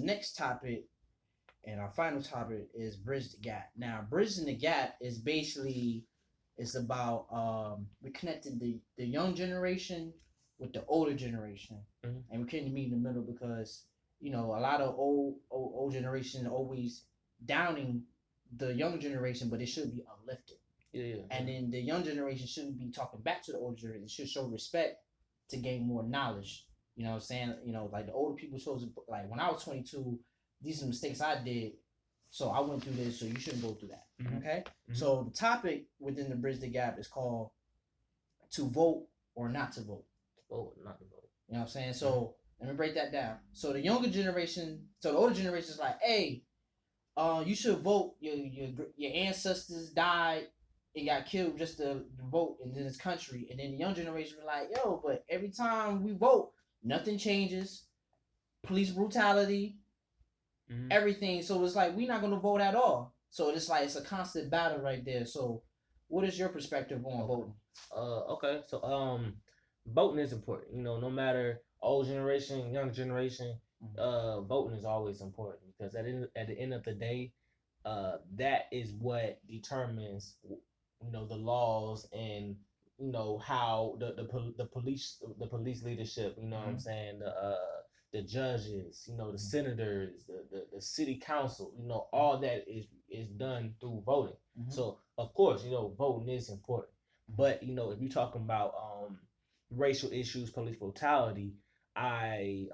next topic and our final topic is bridge the gap. Now, bridging the gap is basically it's about reconnecting the young generation with the older generation, and we couldn't meet in the middle because a lot of old generation always downing the young generation, but it should be uplifted. Yeah. And then the young generation shouldn't be talking back to the older generation. It should show respect to gain more knowledge. You know what I'm saying? Like the older people supposed to, like when I was 22, these are the mistakes I did. So I went through this, so you shouldn't go through that. Okay? So the topic within the Bridge the Gap is called to vote or not to vote. Vote or not to vote. You know what I'm saying? So let me break that down. So the younger generation, so the older generation is like, hey, you should vote. Your ancestors died and got killed just to vote in this country. And then the young generation was like, yo, but every time we vote, nothing changes. Police brutality, everything. So it's like we're not gonna vote at all. So it's like it's a constant battle right there. So what is your perspective on voting? Okay. So voting is important. No matter old generation, young generation, voting is always important because at the end of the day, that is what determines the laws and how the police leadership. What I'm saying, the judges, the senators, the city council. All that is done through voting. So of course, voting is important. But if you're talking about racial issues, police brutality, I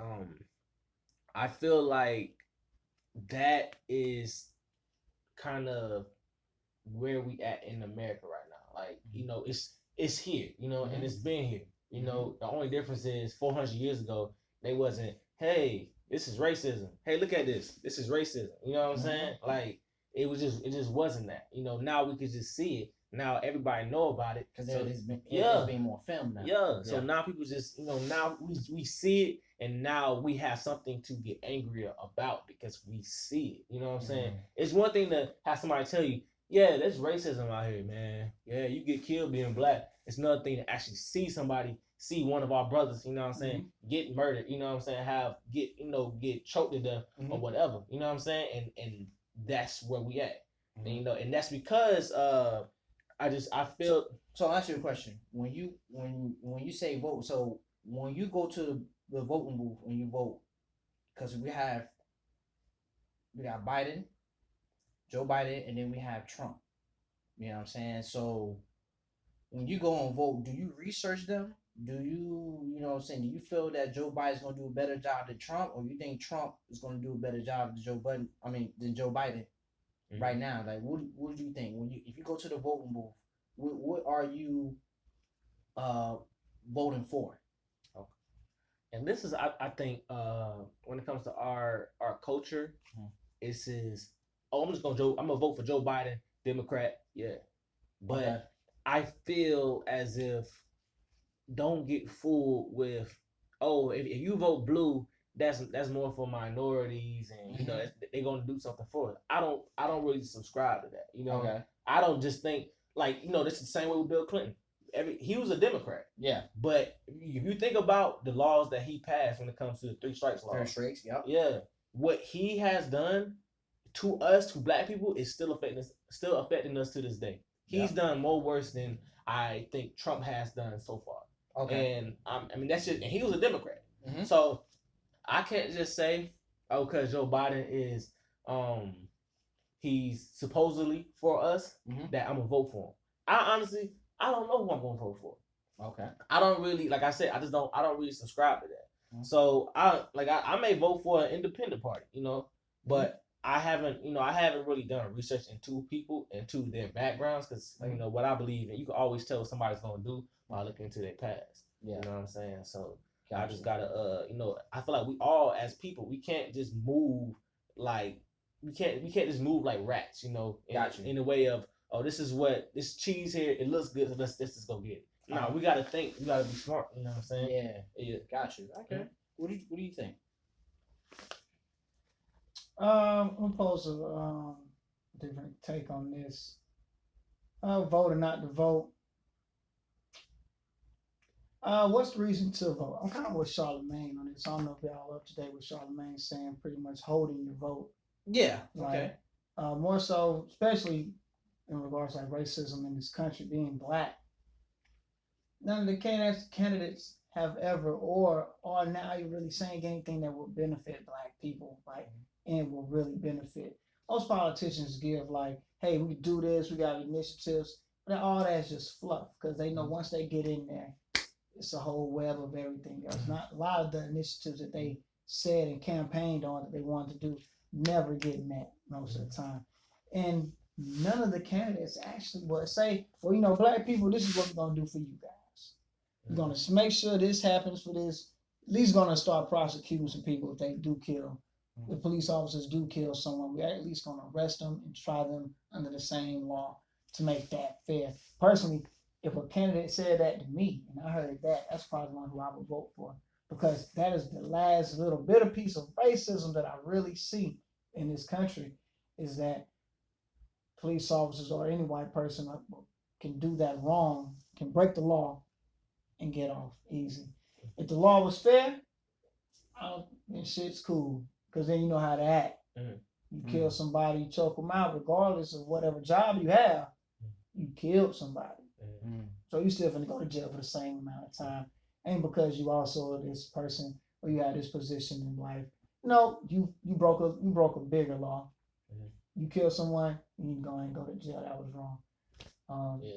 feel like that is kind of where we at in America right now. Like it's here, and it's been here. The only difference is 400 years ago they wasn't. Hey, this is racism. Hey, look at this. This is racism. You know what I'm saying? Like it just wasn't that. Now we could just see it. Now everybody know about it because it's being more filmed now. Yeah. So now people just now we see it, and now we have something to get angrier about because we see it. You know what I'm saying? It's one thing to have somebody tell you, yeah, there's racism out here, man. Yeah, you get killed being black. It's another thing to actually see one of our brothers, you know what I'm saying, get murdered, you know what I'm saying, get choked to death or whatever, you know what I'm saying, and that's where we at, and that's because I feel. So I'll ask you a question. When you say vote, so when you go to the voting booth and you vote, because we got Biden, Joe Biden, and then we have Trump. You know what I'm saying? So when you go and vote, do you research them? Do you know what I'm saying? Do you feel that Joe Biden's gonna do a better job than Trump, or you think Trump is gonna do a better job than Joe Biden right now? Like, what do you think if you go to the voting booth? What are you voting for? Okay. And this is, I think, when it comes to our culture, it says, "Oh, I'm gonna vote for Joe Biden, Democrat." Yeah, but okay. I feel as if don't get fooled with, oh, if you vote blue, that's more for minorities, and they're gonna do something for it. I don't really subscribe to that. Okay. I don't just think. Like, this is the same way with Bill Clinton. He was a Democrat. Yeah. But if you think about the laws that he passed when it comes to the 3 strikes law. 3 strikes, yep. Yeah. What he has done to us, to black people, is still affecting us to this day. He's done more worse than I think Trump has done so far. Okay. And that's just, and he was a Democrat. So I can't just say, oh, because Joe Biden is he's supposedly for us, that I'm gonna vote for him. I don't know who I'm gonna vote for. Okay. I don't really, like I said, I don't really subscribe to that. So I may vote for an independent party, but I haven't really done research into people, into their backgrounds, because what I believe, and you can always tell what somebody's gonna do by looking into their past. Yeah. You know what I'm saying? So I just gotta I feel like we all as people, we can't just move like we can't just move like rats, in the way of, oh, this cheese here, it looks good, so let's just go get it. No, we gotta think, we gotta be smart, you know what I'm saying? Yeah. Got you. Okay. What do you think? I'm supposed to different take on this. Vote or not to vote. What's the reason to vote? I'm kind of with Charlemagne on this. I don't know if y'all up to date with Charlemagne saying pretty much holding your vote. Yeah. Like, Okay. more so, especially in regards to like racism in this country, being black. None of the candidates have ever or are now really saying anything that will benefit black people, like, and will really benefit. Most politicians give like, hey, we do this, we got initiatives, but all that's just fluff because they know once they get in there, it's a whole web of everything else. Not a lot of the initiatives that they said and campaigned on that they wanted to do never get met most of the time. And none of the candidates actually will say, well, black people, this is what we're gonna do for you guys. We're gonna make sure this happens for this. At least gonna start prosecuting some people if they do kill. If police officers do kill someone, we're at least gonna arrest them and try them under the same law to make that fair. Personally, if a candidate said that to me and I heard that, that's probably one who I would vote for because that is the last little bit of piece of racism that I really see in this country is that police officers or any white person can do that wrong, can break the law and get off easy. If the law was fair, then shit's cool because then you know how to act. You kill somebody, you choke them out, regardless of whatever job you have, you killed somebody. So you still gonna go to jail for the same amount of time. Ain't because you also this person or you had this position in life. No, you broke a bigger law. You kill someone, you need to go and go to jail. That was wrong.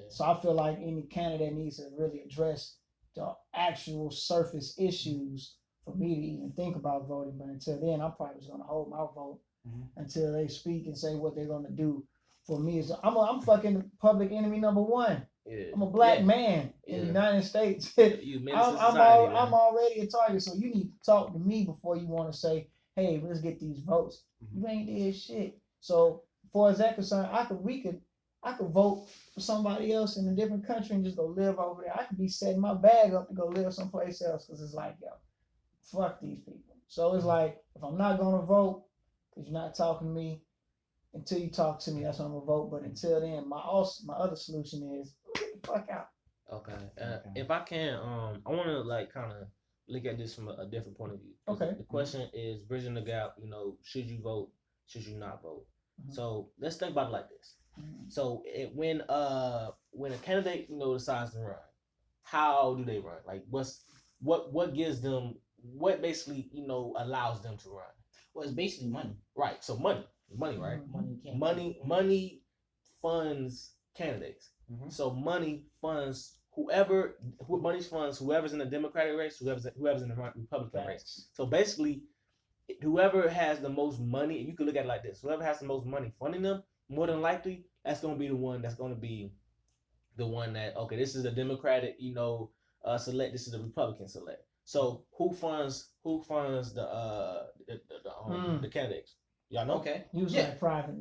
So I feel like any candidate needs to really address the actual surface issues for me to even think about voting. But until then, I'm probably just gonna hold my vote until they speak and say what they're gonna do. For me, I'm fucking public enemy number one. Yeah. I'm a black man in the United States. I'm already a target, so you need to talk to me before you want to say, hey, let's get these votes. You ain't did shit. So, far as that concerned, I could vote for somebody else in a different country and just go live over there. I could be setting my bag up to go live someplace else because it's like, yo, fuck these people. So it's like, if I'm not gonna vote because you're not talking to me, until you talk to me, that's when I'm gonna vote. But until then, my other solution is get the fuck out. Okay. If I can, I want to like kind of look at this from a different point of view. Okay. The question is bridging the gap. Should you vote? Should you not vote? So let's think about it like this. So when a candidate decides to run, how do they run? Like what gives them what basically allows them to run? Well, it's basically money. Right. So money, right? Money funds candidates. So money funds whoever's in the Democratic race, whoever's in the Republican race. So basically, whoever has the most money, and you can look at it like this: whoever has the most money funding them, more than likely, that's going to be the one that this is a Democratic, select. This is a Republican select. So who funds the candidates? Y'all know? Okay. Usually private.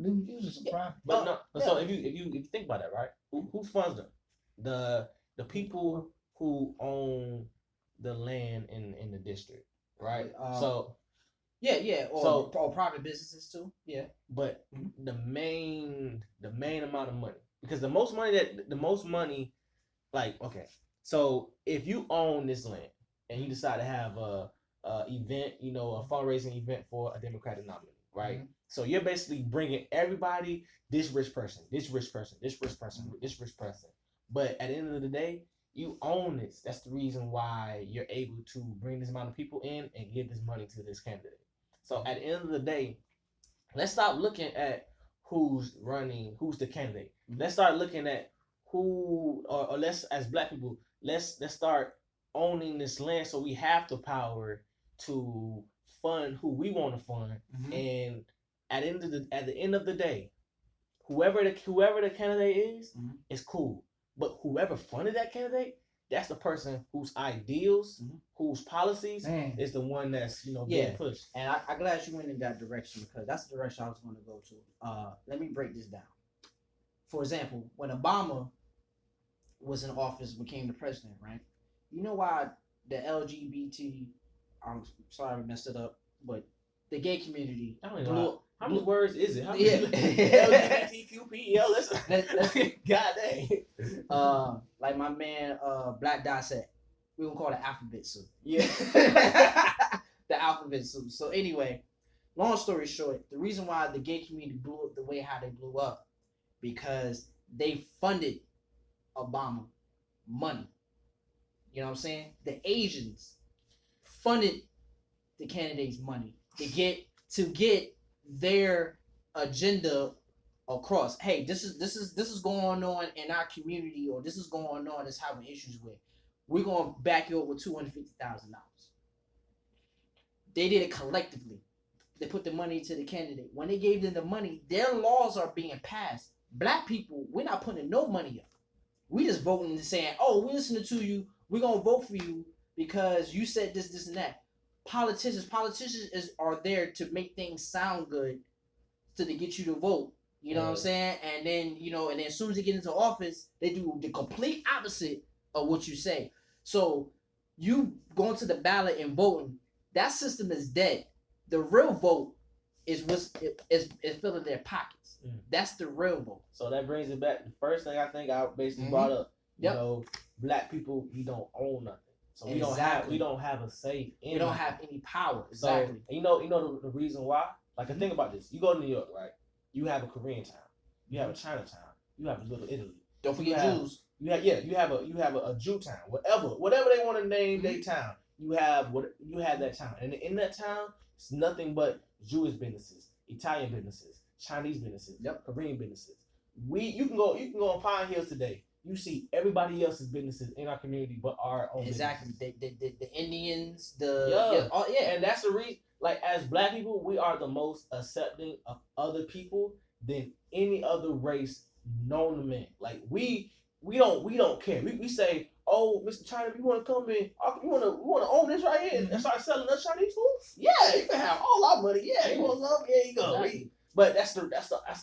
Private. But no. So if you think about that, right? Who funds them? The people who own the land in the district, right? Or private businesses too. Yeah. But the main amount of money, because the most money, like, okay, so if you own this land and you decide to have a event, a fundraising event for a Democratic nominee, right? So you're basically bringing everybody, this rich person, this rich person, this rich person, this rich person. But at the end of the day, you own this. That's the reason why you're able to bring this amount of people in and give this money to this candidate. So at the end of the day, let's stop looking at who's running, who's the candidate. Let's start looking at or let's, as black people, let's start owning this land so we have the power to fund who we want to fund. And at the end of the day, whoever the candidate is cool. But whoever funded that candidate, that's the person whose ideals, whose policies is the one that's being pushed. And I'm glad you went in that direction because that's the direction I was going to go to. Let me break this down. For example, when Obama was in office, became the president, right? You know why the LGBT, I'm sorry I messed it up, but the gay community how many words is it? LGBTQPL. That's God dang. Like my man Black Dissect. we're gonna call it alphabet soup. Yeah. The alphabet soup. So anyway, long story short, the reason why the gay community blew up the way how they blew up because they funded Obama money. You know what I'm saying? The Asians funded the candidates money to get their agenda across. Hey, this is going on in our community, or this is going on. That's having issues with. We're gonna back you up with $250,000. They did it collectively. They put the money to the candidate. When they gave them the money, their laws are being passed. Black people, we're not putting no money up. We just voting and saying, "Oh, we're listening to you. We're gonna vote for you because you said this, this, and that." Politicians are there to make things sound good, to get you to vote. You know what I'm saying? And then and then as soon as they get into office, they do the complete opposite of what you say. So you going to the ballot and voting, that system is dead. The real vote is filling their pockets. That's the real vote. So that brings it back. The first thing I think I basically brought up, you know, black people, we don't own nothing. So we don't have a say in We don't have any power. Exactly. So the reason why? Like think about this. You go to New York, right? You have a Korean town. You have a Chinatown. You have a Little Italy. Don't forget Jews. You have a Jew town. Whatever they want to name their town. You have that town. And in that town, it's nothing but Jewish businesses, Italian businesses, Chinese businesses, Korean businesses. You can go on Pine Hills today. You see everybody else's businesses in our community, but our own. Exactly. The Indians, and that's the reason. Like as black people, we are the most accepting of other people than any other race known to man. Like we don't care. We say, "Oh, Mr. China, you want to come in? You want to own this right here and start selling us Chinese food? Yeah, you can have all our money. Yeah, you want some? Yeah, you go." Exactly. But that's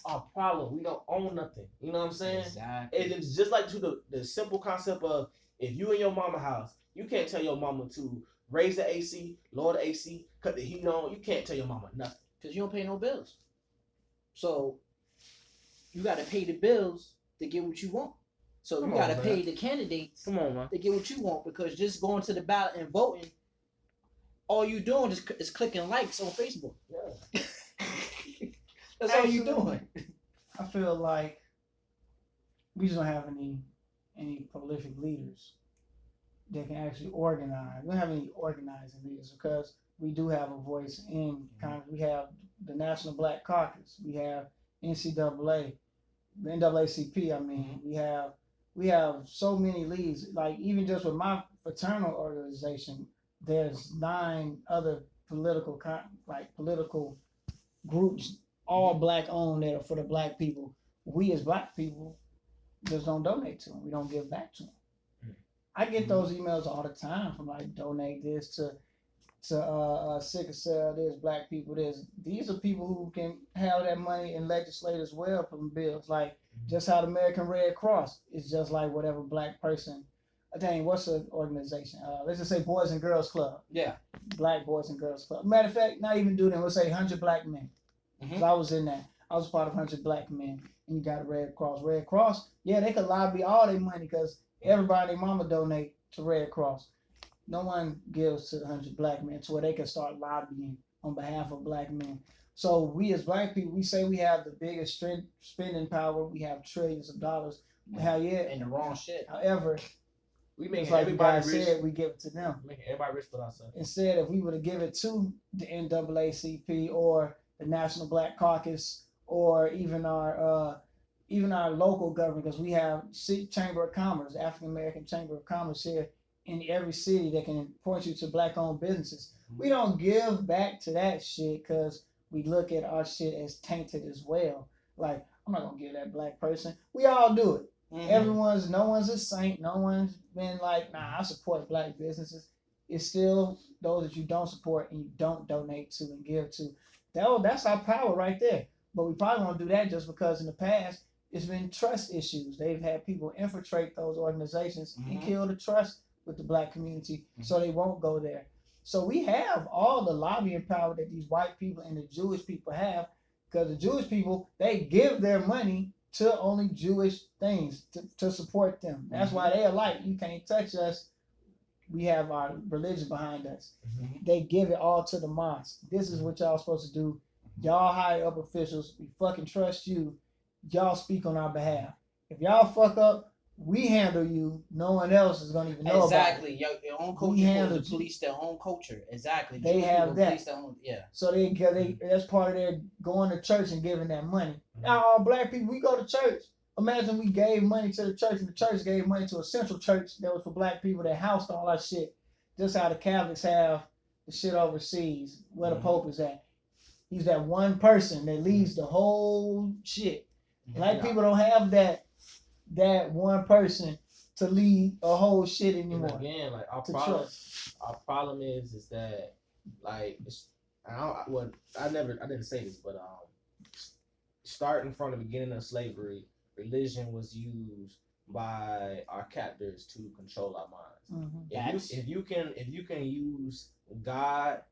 our problem. We don't own nothing. You know what I'm saying? Exactly. And it's just like to the simple concept of if you in your mama house, you can't tell your mama to raise the AC, lower the AC, cut the heat on. You can't tell your mama nothing because you don't pay no bills. So you got to pay the bills to get what you want. So you got to pay the candidates to get what you want, because just going to the ballot and voting, all you doing is clicking likes on Facebook. Yeah. That's all you doing. I feel like we just don't have any prolific leaders that can actually organize. We don't have any organizing leaders because we do have a voice in Congress. We have the National Black Caucus. We have NCAA, the NAACP. I mean, we have so many leads. Like even just with my fraternal organization, there's 9 other political groups, all black owned, that are for the black people. We as black people just don't donate to them. We don't give back to them. I get those emails all the time from like, donate this to sickle cell, this, black people, this. These are people who can have that money and legislate as well from bills. Like just how the American Red Cross is just like whatever black person. Dang, what's the organization? Let's just say Boys and Girls Club. Yeah. Black Boys and Girls Club. Matter of fact, not even do them. We'll say 100 Black Men. So I was in that. I was part of 100 Black Men. And you got a Red Cross. Red Cross, yeah, they could lobby all their money because everybody, their mama donate to Red Cross. No one gives to the 100 Black Men to where they can start lobbying on behalf of black men. So we as black people, we say we have the biggest spending power. We have trillions of dollars. Hell yeah. And the wrong shit. However, we make like everybody rich. Said, we give it to them. Making everybody rich for ourselves. Instead, if we were to give it to the NAACP or the National Black Caucus or even our local government, because we have Chamber of Commerce, African American Chamber of Commerce here in every city that can point you to black-owned businesses. We don't give back to that shit because we look at our shit as tainted as well. Like, I'm not gonna give that black person. We all do it. No one's a saint. No one's been like, nah, I support black businesses. It's still those that you don't support and you don't donate to and give to. That's our power right there. But we probably won't do that just because in the past it's been trust issues. They've had people infiltrate those organizations and kill the trust with the black community, so they won't go there. So we have all the lobbying power that these white people and the Jewish people have, because the Jewish people, they give their money to only Jewish things to support them. That's why they're like, you can't touch us. we have our religion behind us. Mhm. They give it all to the mosque. This is what y'all supposed to do. Y'all higher up officials, we fucking trust you. Y'all speak on our behalf. If y'all fuck up, we handle you. No one else is gonna even know Exactly. about it. Your own We culture handle supposed to police their own culture. Exactly. They Jewish have people that. police their own. Yeah. So they that's part of their going to church and giving that money. Now all black people, we go to church. Imagine we gave money to the church and the church gave money to a central church that was for black people that housed all that shit. Just how the Catholics have the shit overseas, where the Pope is at. He's that one person that leads the whole shit. Black people don't have that one person to lead a whole shit anymore. And again, like our to problem, trust. our problem is that like I didn't say this, but starting from the beginning of slavery, religion was used by our captors to control our minds. Mm-hmm. If you can use God,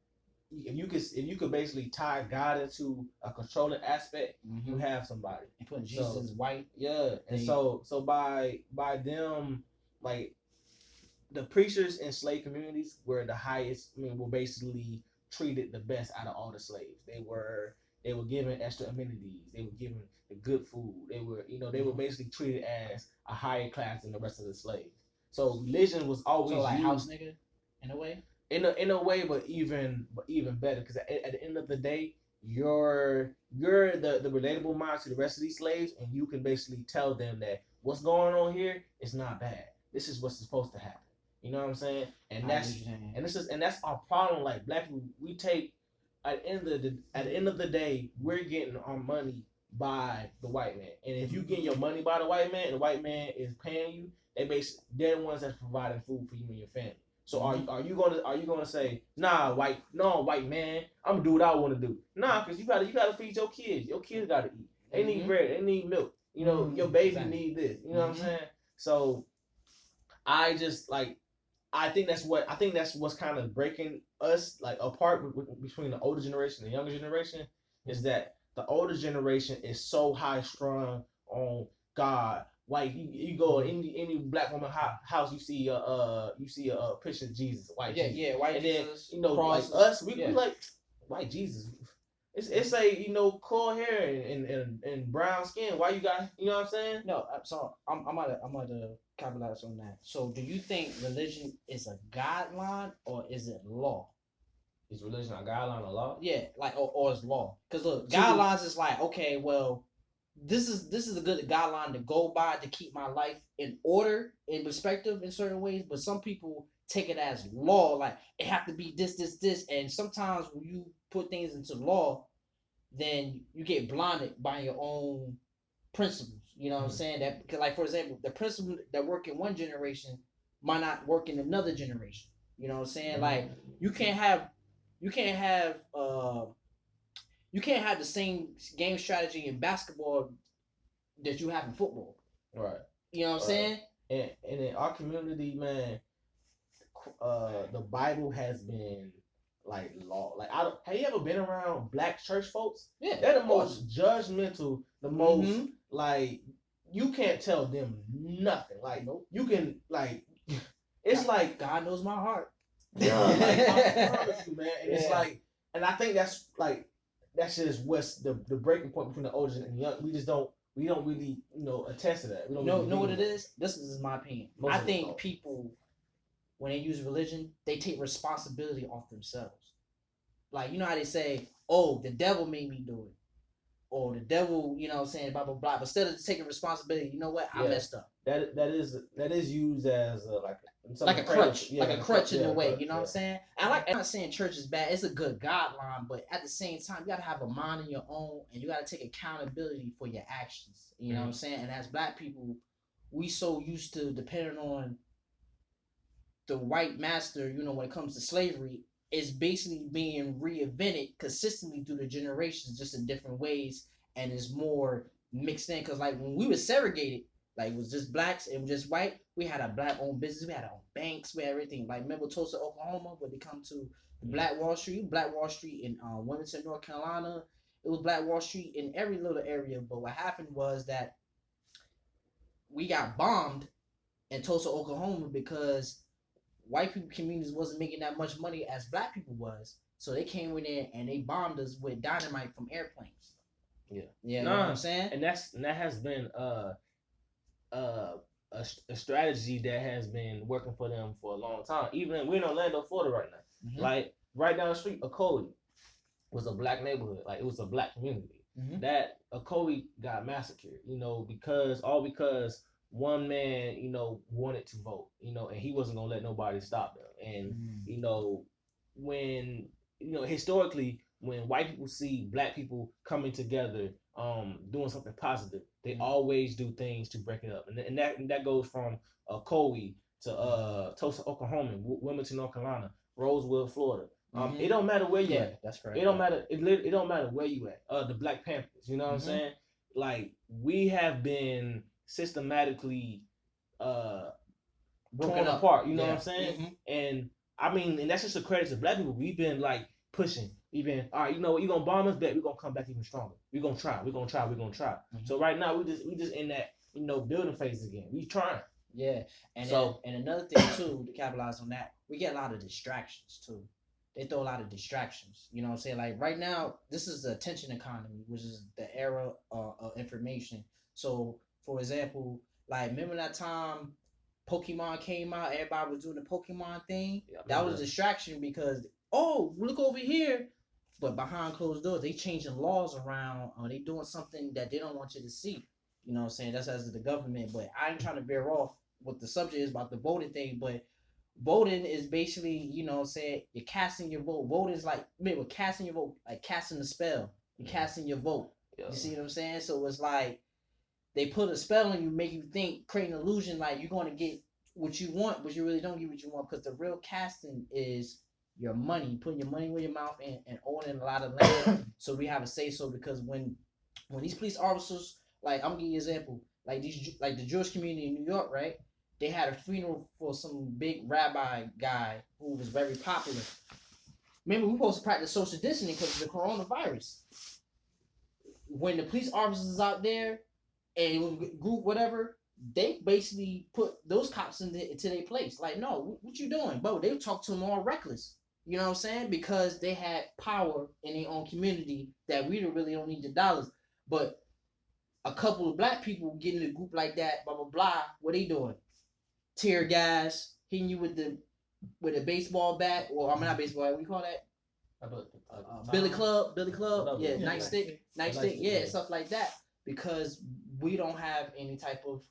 if you could basically tie God into a controlling aspect, you have somebody. And put Jesus as white. Yeah, and so by them, like, the preachers in slave communities were the highest. I mean, were basically treated the best out of all the slaves. They were given extra amenities. They were given the good food. They were they were basically treated as a higher class than the rest of the slaves. So religion was always like used, house nigga, in a way. In a way, but even better, because at the end of the day, you're the relatable mind to the rest of these slaves, and you can basically tell them that what's going on here is not bad. This is what's supposed to happen. You know what I'm saying? And that's our problem. Like, black people, we take at the end of the day, we're getting our money by the white man. And if you get your money by the white man, and the white man is paying you, they're the ones that's providing food for you and your family. So are you gonna say, white man, I'm gonna do what I want to do? Nah, because you gotta feed your kids. Your kids gotta eat. They need bread. They need milk. Your baby need this. You know what I'm saying? So I just I think that's what's kind of breaking us like apart between the older generation and the younger generation, is that the older generation is so high strung on God. White, you go in any black woman house, you see a picture of Jesus, white Jesus. Yeah, white and Jesus. then like us, we like white Jesus. It's a cool hair and brown skin. Why you got, you know what I'm saying? No, so I'm gonna capitalize on that. So, do you think religion is a guideline or is it law? Is religion a guideline or law? Yeah, like or is law? Because look, guidelines is like, okay, well, this is a good guideline to go by to keep my life in order, in perspective, in certain ways. But some people take it as law, like it have to be this, and sometimes when you put things into law, then you get blinded by your own principles. You know what I'm saying? That because, like, for example, the principles that work in one generation might not work in another generation. You know what I'm saying? Like, you can't have the same game strategy in basketball that you have in football. Right. You know what I'm saying? And in our community, man, the Bible has been like law. Like, have you ever been around black church folks? Yeah, they're the most judgmental, the most like, you can't tell them nothing. Like, you can, like, it's like God knows my heart. Yeah, like, I promise you, man. And it's like, and I think that's just what's the breaking point between the older and the young. We don't really attest to that. We don't know what it is. This is my opinion. I think people, when they use religion, they take responsibility off themselves. Like, you know how they say, "Oh, the devil made me do it," or "the devil," you know what I'm saying, blah blah blah. But instead of taking responsibility, you know what? I messed up. That is used as like a crutch, like a crutch in a way. You know what I'm saying? I'm not saying church is bad. It's a good guideline, but at the same time, you gotta have a mind of your own, and you gotta take accountability for your actions. You know what I'm saying? And as black people, we so used to depending on the white master. You know, when it comes to slavery, it's basically being reinvented consistently through the generations, just in different ways, and it's more mixed in. Cause like when we were segregated, like, it was just blacks, it was just white. We had a black-owned business. We had our own banks. We had everything. Like, remember Tulsa, Oklahoma, where they come to the Black Wall Street? Black Wall Street in Wilmington, North Carolina. It was Black Wall Street in every little area. But what happened was that we got bombed in Tulsa, Oklahoma, because white people communities wasn't making that much money as black people was. So they came in there and they bombed us with dynamite from airplanes. Yeah. Yeah, you know what I'm saying? And that has been a strategy that has been working for them for a long time. Even we're in Orlando, Florida right now. Mhm. Like right down the street, Acee was a black neighborhood. Like it was a black community. Mhm. That Acee got massacred, because one man, wanted to vote, and he wasn't gonna let nobody stop them. And when historically, when white people see black people coming together, doing something positive, they always do things to break it up, and that goes from Acee to Tulsa, Oklahoma, Wilmington, North Carolina, Roseville, Florida. It don't matter where you at. That's correct. It don't matter. It don't matter where you at. The Black Panthers. You know what I'm saying? Like we have been systematically broken apart. You know what I'm saying? And I mean, and that's just a credit to black people. We've been like pushing. We've been all right. You know, you're gonna bomb us back. We're gonna come back even stronger. We're gonna try. We're gonna try. We're gonna try. So right now we just in that building phase again. We trying. Yeah, and another thing too to capitalize on that, we get a lot of distractions too. They throw a lot of distractions. You know what I'm saying? Like right now, this is the attention economy, which is the era of information. So, for example, like remember that time Pokemon came out, everybody was doing the Pokemon thing. Yeah, that was a distraction because look over here, but behind closed doors, they changing laws around. They doing something that they don't want you to see. You know what I'm saying? That's as the government. But I ain't trying to veer off what the subject is about the voting thing, but voting is basically, saying you're casting your vote. Voting is like, we're casting your vote, like casting the spell. You're casting your vote. Yeah. You see what I'm saying? So it's like they put a spell on you, make you think, create an illusion like you're going to get what you want, but you really don't get what you want because the real casting is your money, putting your money where your mouth and owning a lot of land. So we have a say so because when these police officers, like I'm gonna give you an example, like the Jewish community in New York, right? They had a funeral for some big rabbi guy who was very popular. Remember, we supposed to practice social distancing because of the coronavirus. When the police officers out there and it was group whatever, they basically put those cops into their place. Like, no, what you doing, bro? They talk to them all reckless. You know what I'm saying? Because they had power in their own community that we really don't need the dollars. But a couple of black people get in a group like that, blah blah blah. What they doing? Tear gas, hitting you with a baseball bat, or I mean not baseball. What do you call that? Billy Club, yeah, nightstick, yeah, stuff like that. Because we don't have any type of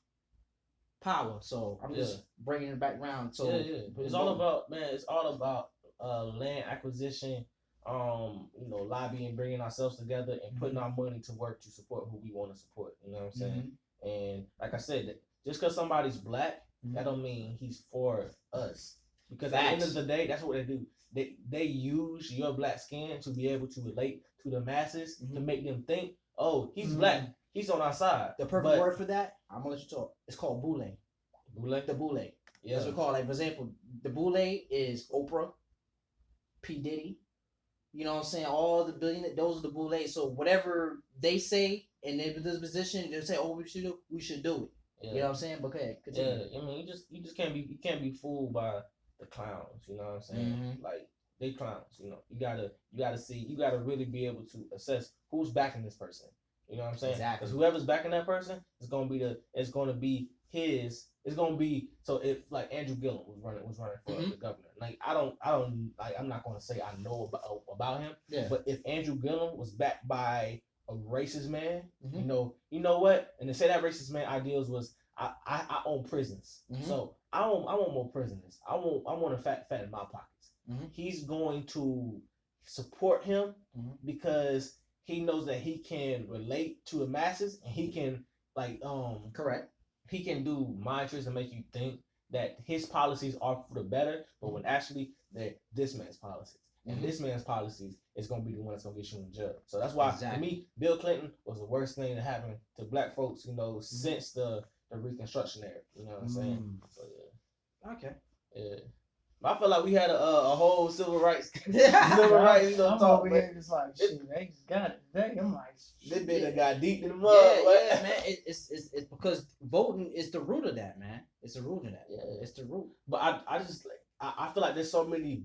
power, so I'm just bringing it back around. So it's all about land acquisition, lobbying, bringing ourselves together, and putting our money to work to support who we want to support. You know what I'm saying? And like I said, just because somebody's black, that don't mean he's for us. Because at the end of the day, that's what they do. They use your black skin to be able to relate to the masses to make them think, oh, he's black, he's on our side. The perfect word for that, I'm gonna let you talk. It's called boule. The boule. Yeah. That's what we call it. Like for example, the boule is Oprah, P. Diddy. You know what I'm saying? All the billionaires, those are the boule. So whatever they say in this position, they say, oh, we should do it. Yeah. You know what I'm saying? But okay, continue. Yeah, I mean, you just can't be fooled by the clowns. You know what I'm saying? Like they clowns. You gotta really be able to assess who's backing this person. You know what I'm saying? Exactly. Because whoever's backing that person is gonna be so if like Andrew Gillum was running for the governor. Like I'm not gonna say I know about him. Yeah. But if Andrew Gillum was backed by a racist man, you know what? And to say that racist man ideals was I own prisons, so I want more prisoners. I want a fat in my pockets. He's going to support him because he knows that he can relate to the masses and he can correct. He can do mind tricks and make you think that his policies are for the better, but when actually they're this man's policies. And this man's policies is going to be the one that's going to get you in jail. So that's why, to me, Bill Clinton was the worst thing that happened to black folks, since the Reconstruction era. You know what I'm saying? So, yeah. Okay. Yeah. I feel like we had a whole civil rights. I'm over here just like, shit, they got it. I'm like, this bitch got deep in the mud. Yeah, man. It's because voting is the root of that, man. It's the root of that. Yeah. It's the root. But I just I feel like there's so many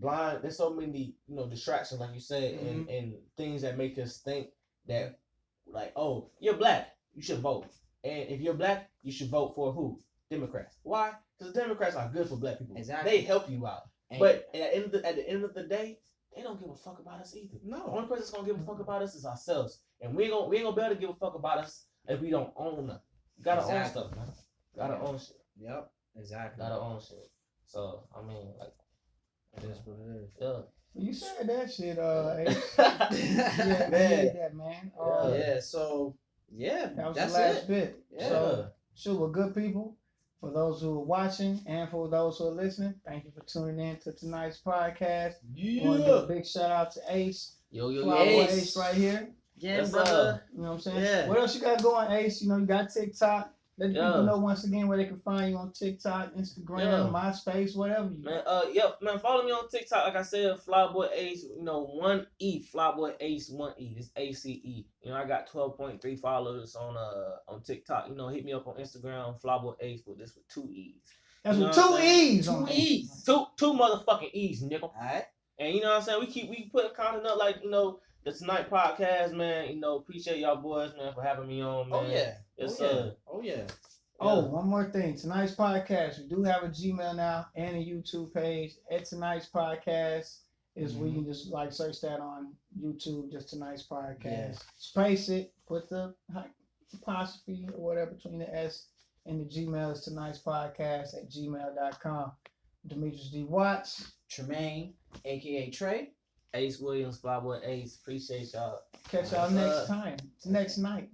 distractions, like you said, and things that make us think that, like, oh, you're black, you should vote, and if you're black, you should vote for who? Democrats. Why? Because Democrats are good for black people. Exactly. They help you out, but at the end of the day, they don't give a fuck about us either. No, the only person that's gonna give a fuck about us is ourselves, and we ain't gonna be able to give a fuck about us if we don't own them. You gotta own stuff, man. Gotta own shit. Yep. Exactly. Gotta own shit. So I mean, like, it is what it is. Yeah. You said that shit, Ace. Yeah, man. That, man. Yeah. So yeah, that was that's the last it. bit. Yeah. So, sure, we're good people. For those who are watching and for those who are listening, thank you for tuning in to tonight's podcast. I want to give a big shout out to Ace. Yo, Ace right here. Yeah, Yes, brother. You know what I'm saying? Yeah. What else you got going, Ace? You know, you got TikTok. Let the people know once again where they can find you on TikTok, Instagram, MySpace, whatever you man. Man, follow me on TikTok. Like I said, Flyboy Ace. You know, 1E, Flyboy Ace, 1E. It's ACE. You know, I got 12.3 followers on TikTok. You know, hit me up on Instagram, Flyboy Ace, with 2 E's. That's with 2 E's on 2 E's. Two motherfucking E's, nigga. All right. And you know what I'm saying? We put content up, like, you know, the Tonight podcast, man. You know, appreciate y'all boys, man, for having me on, man. Oh yeah. It's Oh yeah. one more thing. Tonight's podcast. We do have a Gmail now and a YouTube page. At Tonight's podcast is where you can just like search that on YouTube. Just Tonight's podcast. Yeah. Space it. Put the apostrophe or whatever between the S and the Gmail is Tonight's podcast at gmail.com. Demetrius D. Watts. Tremaine, aka Trey. Ace Williams, Flyboy Ace. Appreciate y'all. Catch y'all next time. It's next night.